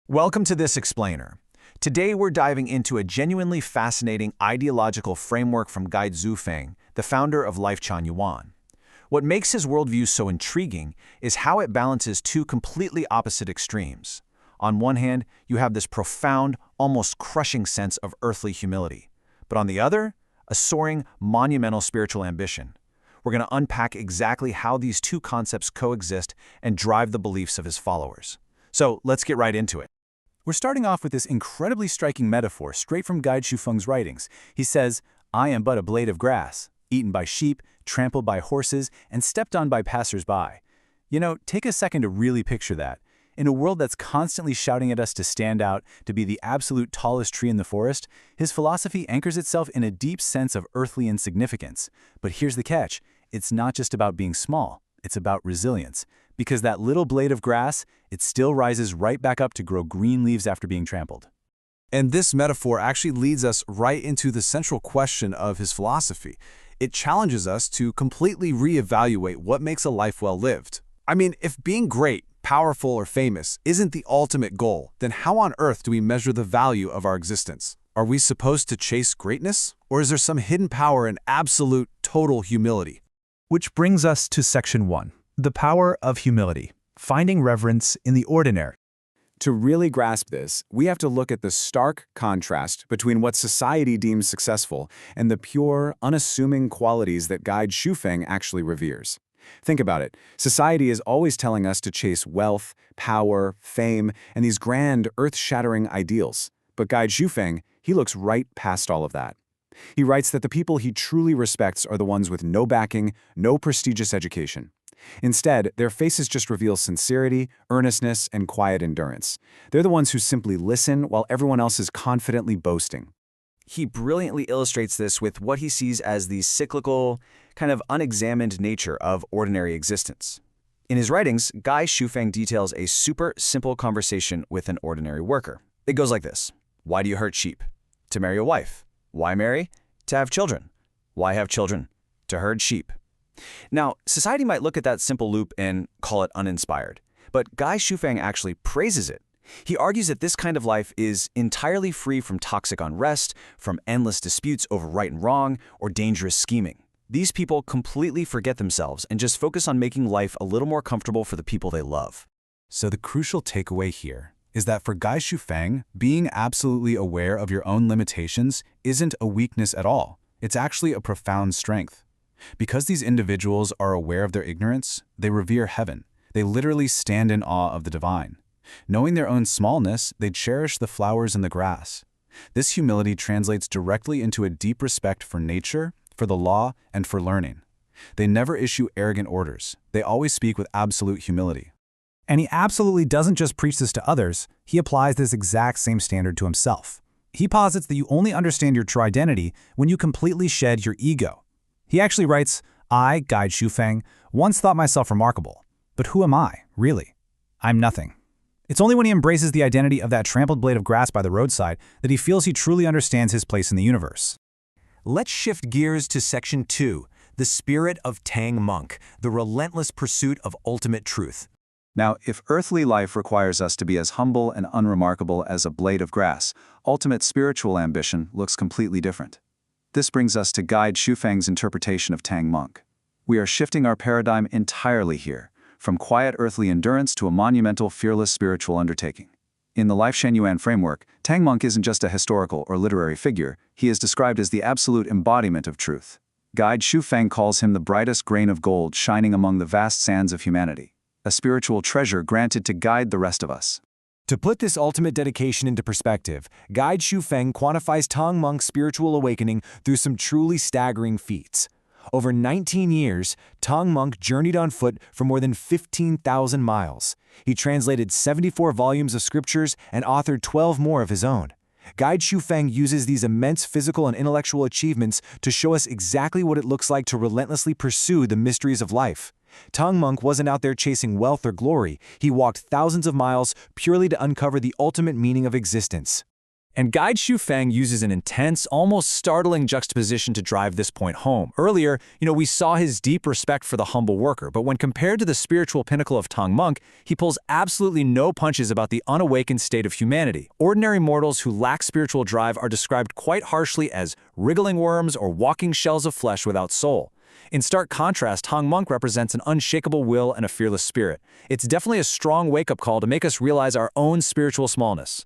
Welcome to this explainer. Today we're diving into a genuinely fascinating ideological framework from Guy Zhufeng, the founder of Lifechanyuan. What makes his worldview so intriguing is how it balances two completely opposite extremes. On one hand, you have this profound, almost crushing sense of earthly humility. But on the other, a soaring, monumental spiritual ambition. We're going to unpack exactly how these two concepts coexist and drive the beliefs of his followers. So let's get right into it. We're starting off with this incredibly striking metaphor straight from Guy Zhufeng's writings. He says, "I am but a blade of grass, eaten by sheep, trampled by horses, and stepped on by passers-by." Take a second to really picture that. In a world that's constantly shouting at us to stand out, to be the absolute tallest tree in the forest, his philosophy anchors itself in a deep sense of earthly insignificance. But here's the catch. It's not just about being small. It's about resilience. Because that little blade of grass, it still rises right back up to grow green leaves after being trampled. And this metaphor actually leads us right into the central question of his philosophy. It challenges us to completely reevaluate what makes a life well lived. I mean, if being great, powerful, or famous isn't the ultimate goal, then how on earth do we measure the value of our existence? Are we supposed to chase greatness? Or is there some hidden power in absolute, total humility? Which brings us to Section 1. The power of humility, finding reverence in the ordinary. To really grasp this, we have to look at the stark contrast between what society deems successful and the pure, unassuming qualities that Guy Zhufeng actually reveres. Think about it. Society is always telling us to chase wealth, power, fame, and these grand, earth-shattering ideals. But Guy Zhufeng, he looks right past all of that. He writes that the people he truly respects are the ones with no backing, no prestigious education. Instead, their faces just reveal sincerity, earnestness, and quiet endurance. They're the ones who simply listen while everyone else is confidently boasting. He brilliantly illustrates this with what he sees as the cyclical, kind of unexamined nature of ordinary existence. In his writings, Guy Zhufeng details a super simple conversation with an ordinary worker. It goes like this. Why do you herd sheep? To marry a wife. Why marry? To have children. Why have children? To herd sheep. Now, society might look at that simple loop and call it uninspired, but Guy Zhufeng actually praises it. He argues that this kind of life is entirely free from toxic unrest, from endless disputes over right and wrong, or dangerous scheming. These people completely forget themselves and just focus on making life a little more comfortable for the people they love. So the crucial takeaway here is that for Guy Zhufeng, being absolutely aware of your own limitations isn't a weakness at all. It's actually a profound strength. Because these individuals are aware of their ignorance, they revere heaven. They literally stand in awe of the divine. Knowing their own smallness, they cherish the flowers and the grass. This humility translates directly into a deep respect for nature, for the law, and for learning. They never issue arrogant orders. They always speak with absolute humility. And he absolutely doesn't just preach this to others, he applies this exact same standard to himself. He posits that you only understand your true identity when you completely shed your ego. He actually writes, "I, Guy Zhufeng, once thought myself remarkable. But who am I, really? I'm nothing." It's only when he embraces the identity of that trampled blade of grass by the roadside that he feels he truly understands his place in the universe. Let's shift gears to Section 2, the spirit of Tang Monk, the relentless pursuit of ultimate truth. Now, if earthly life requires us to be as humble and unremarkable as a blade of grass, ultimate spiritual ambition looks completely different. This brings us to Guy Zhufeng's interpretation of Tang Monk. We are shifting our paradigm entirely here, from quiet earthly endurance to a monumental, fearless spiritual undertaking. In the Lifechanyuan framework, Tang Monk isn't just a historical or literary figure, he is described as the absolute embodiment of truth. Guy Zhufeng calls him the brightest grain of gold shining among the vast sands of humanity, a spiritual treasure granted to guide the rest of us. To put this ultimate dedication into perspective, Guy Zhufeng quantifies Tang Monk's spiritual awakening through some truly staggering feats. Over 19 years, Tang Monk journeyed on foot for more than 15,000 miles. He translated 74 volumes of scriptures and authored 12 more of his own. Guy Zhufeng uses these immense physical and intellectual achievements to show us exactly what it looks like to relentlessly pursue the mysteries of life. Tang Monk wasn't out there chasing wealth or glory. He walked thousands of miles purely to uncover the ultimate meaning of existence. And Guide Xufeng uses an intense, almost startling juxtaposition to drive this point home. Earlier, we saw his deep respect for the humble worker, but when compared to the spiritual pinnacle of Tang Monk, he pulls absolutely no punches about the unawakened state of humanity. Ordinary mortals who lack spiritual drive are described quite harshly as wriggling worms or walking shells of flesh without soul. In stark contrast, Tang Monk represents an unshakable will and a fearless spirit. It's definitely a strong wake-up call to make us realize our own spiritual smallness.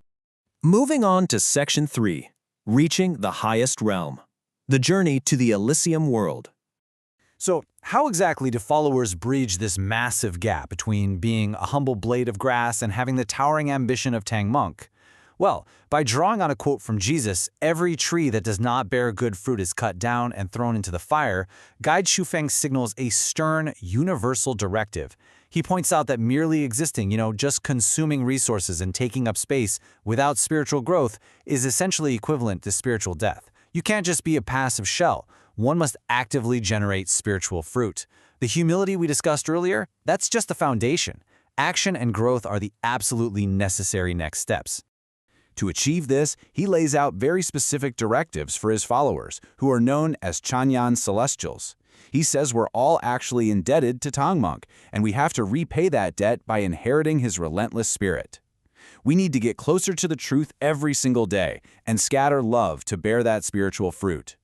Moving on to Section 3, Reaching the Highest Realm, the journey to the Elysium world. So, how exactly do followers bridge this massive gap between being a humble blade of grass and having the towering ambition of Tang Monk? Well, by drawing on a quote from Jesus, "Every tree that does not bear good fruit is cut down and thrown into the fire," Guide Xufeng signals a stern, universal directive. He points out that merely existing, just consuming resources and taking up space without spiritual growth is essentially equivalent to spiritual death. You can't just be a passive shell. One must actively generate spiritual fruit. The humility we discussed earlier, that's just the foundation. Action and growth are the absolutely necessary next steps. To achieve this, he lays out very specific directives for his followers, who are known as Chanyan Celestials. He says we're all actually indebted to Tang Monk, and we have to repay that debt by inheriting his relentless spirit. We need to get closer to the truth every single day and scatter love to bear that spiritual fruit.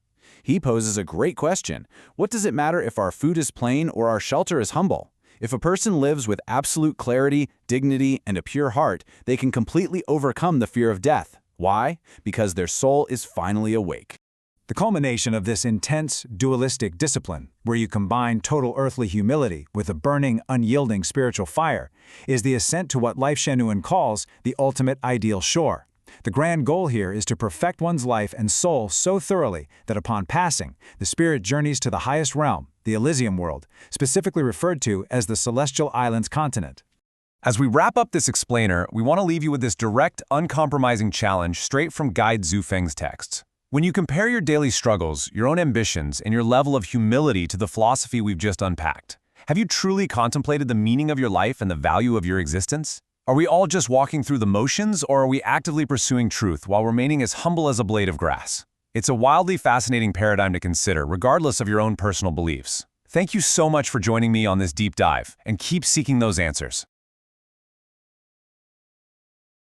He poses a great question. What does it matter if our food is plain or our shelter is humble? If a person lives with absolute clarity, dignity, and a pure heart, they can completely overcome the fear of death. Why? Because their soul is finally awake. The culmination of this intense, dualistic discipline, where you combine total earthly humility with a burning, unyielding spiritual fire, is the ascent to what Lifechanyuan calls the ultimate ideal shore. The grand goal here is to perfect one's life and soul so thoroughly that upon passing, the spirit journeys to the highest realm, the Elysium world, specifically referred to as the Celestial Islands continent. As we wrap up this explainer, we want to leave you with this direct, uncompromising challenge straight from Guide Xufeng's texts. When you compare your daily struggles, your own ambitions, and your level of humility to the philosophy we've just unpacked, have you truly contemplated the meaning of your life and the value of your existence? Are we all just walking through the motions, or are we actively pursuing truth while remaining as humble as a blade of grass? It's a wildly fascinating paradigm to consider, regardless of your own personal beliefs. Thank you so much for joining me on this deep dive, and keep seeking those answers.